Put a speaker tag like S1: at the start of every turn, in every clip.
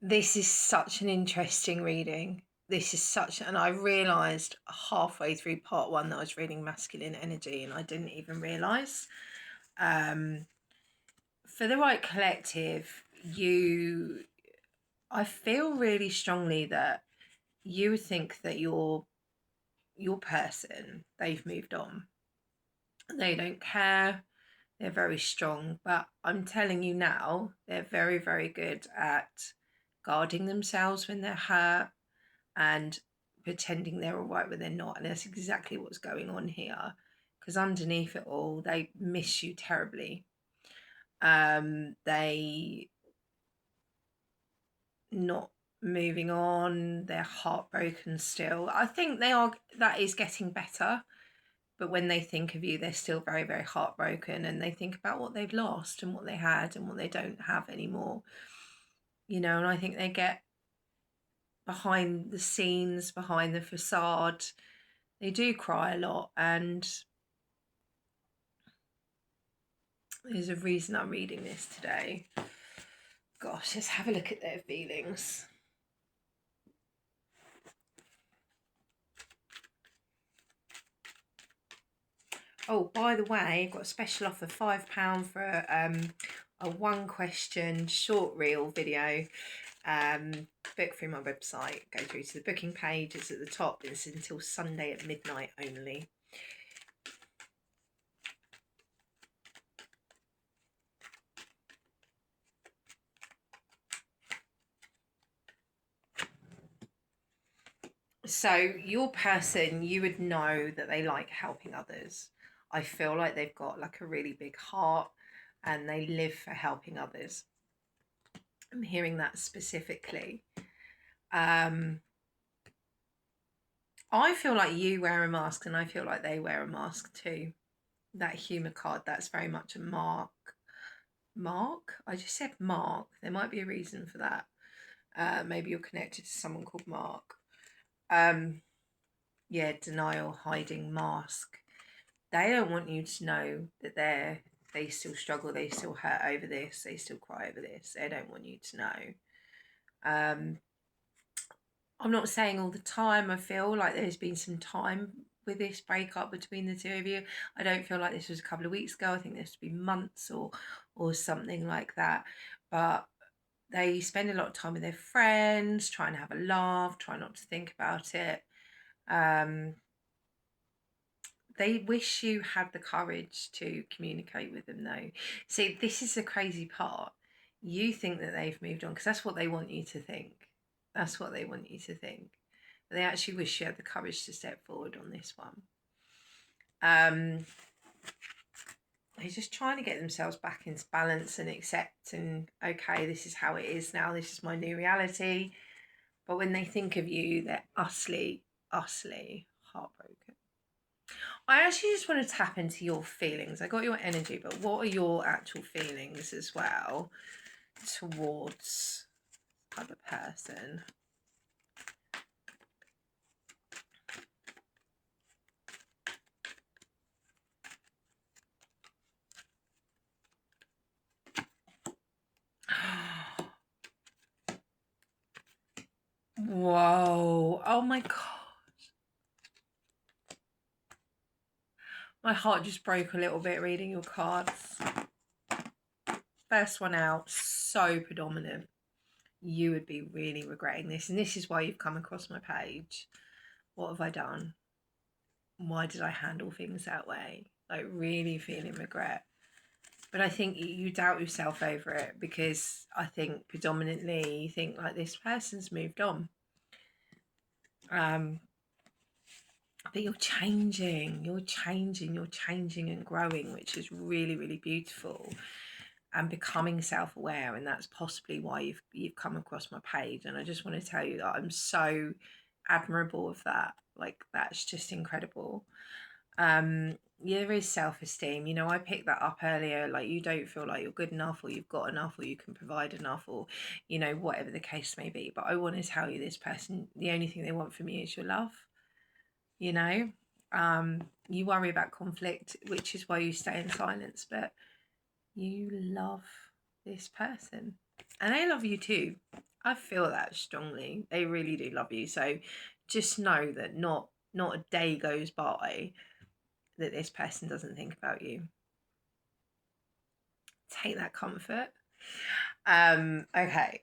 S1: This is such an interesting reading. And I realised halfway through part one that I was reading masculine energy and I didn't even realise. For the right collective, I feel really strongly that you would think that your person, they've moved on. They don't care. They're very strong, but I'm telling you now, they're very, very good at guarding themselves when they're hurt and pretending they're all right when they're not. And that's exactly what's going on here. Because underneath it all, they miss you terribly. They not moving on. They're heartbroken still. I think that is getting better. But when they think of you, they're still very, very heartbroken, and they think about what they've lost and what they had and what they don't have anymore. And I think they get behind the scenes, behind the facade. They do cry a lot, and there's a reason I'm reading this today. Gosh, let's have a look at their feelings. Oh, by the way, I've got a special offer, £5 for a one question short reel video. Book through my website, go through to the booking page, it's at the top. It's until Sunday at midnight only. So your person, you would know that they like helping others. I feel like they've got like a really big heart and they live for helping others. I'm hearing that specifically. I feel like you wear a mask and I feel like they wear a mask too. That humour card, that's very much a mark. Mark? I just said Mark. There might be a reason for that. Maybe you're connected to someone called Mark. Yeah, denial, hiding, mask. They don't want you to know that they still struggle, they still hurt over this, they still cry over this. They don't want you to know. I'm not saying all the time. I feel like there's been some time with this breakup between the two of you. I don't feel like this was a couple of weeks ago. I think this would be months or something like that. But they spend a lot of time with their friends, trying to have a laugh, try not to think about it. They wish you had the courage to communicate with them, though. See, this is the crazy part. You think that they've moved on because that's what they want you to think. That's what they want you to think. But they actually wish you had the courage to step forward on this one. They're just trying to get themselves back into balance and accept and, okay, this is how it is now. This is my new reality. But when they think of you, they're utterly, utterly heartbroken. I actually just want to tap into your feelings. I got your energy, but what are your actual feelings as well towards the other person? Whoa. Oh my God. My heart just broke a little bit reading your cards. First one out, so predominant. You would be really regretting this. And this is why you've come across my page. What have I done? Why did I handle things that way? Like really feeling regret. But I think you doubt yourself over it because I think predominantly you think like this person's moved on. But you're changing and growing, which is really, really beautiful, and becoming self-aware. And that's possibly why you've come across my page. And I just want to tell you that I'm so admirable of that. Like, that's just incredible. There is self-esteem. I picked that up earlier. Like, you don't feel like you're good enough or you've got enough or you can provide enough or, whatever the case may be. But I want to tell you, this person, the only thing they want from you is your love. You worry about conflict, which is why you stay in silence, but you love this person and they love you too. I feel that strongly. They really do love you. So just know that not a day goes by that this person doesn't think about you. Take that comfort. Okay,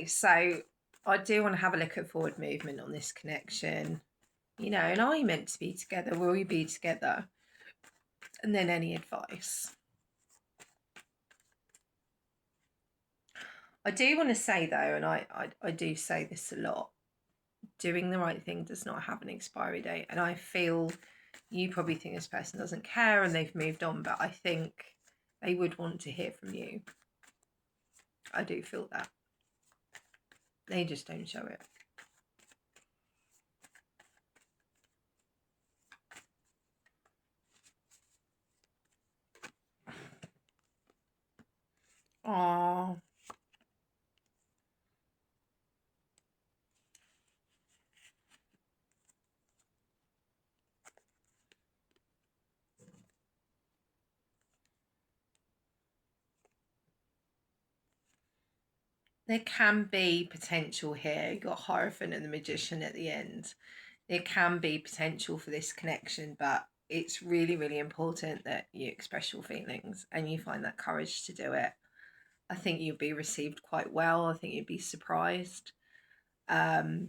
S1: so I do want to have a look at forward movement on this connection. You know, and are you meant to be together? Will you be together? And then any advice. I do want to say though, and I do say this a lot, doing the right thing does not have an expiry date. And I feel you probably think this person doesn't care and they've moved on, but I think they would want to hear from you. I do feel that. They just don't show it. Oh, there can be potential here. You got Hierophant and the Magician at the end. There can be potential for this connection, but it's really, really important that you express your feelings and you find that courage to do it. I think you'll be received quite well. I think you'd be surprised. That's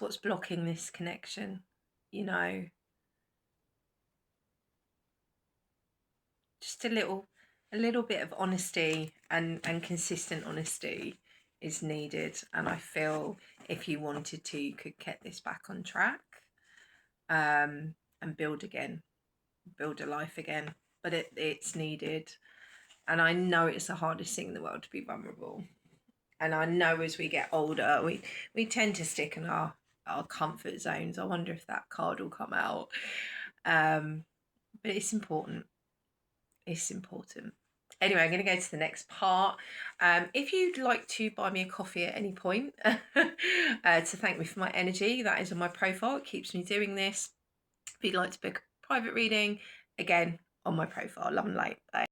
S1: what's blocking this connection, you know. Just a little bit of honesty and consistent honesty is needed. And I feel if you wanted to, you could get this back on track, and build again, build a life again. But it's needed. And I know it's the hardest thing in the world to be vulnerable. And I know as we get older, we tend to stick in our comfort zones. I wonder if that card will come out. But it's important. It's important. Anyway, I'm going to go to the next part. If you'd like to buy me a coffee at any point to thank me for my energy, that is on my profile. It keeps me doing this. If you'd like to book a private reading, again, on my profile. Love and light. Bye.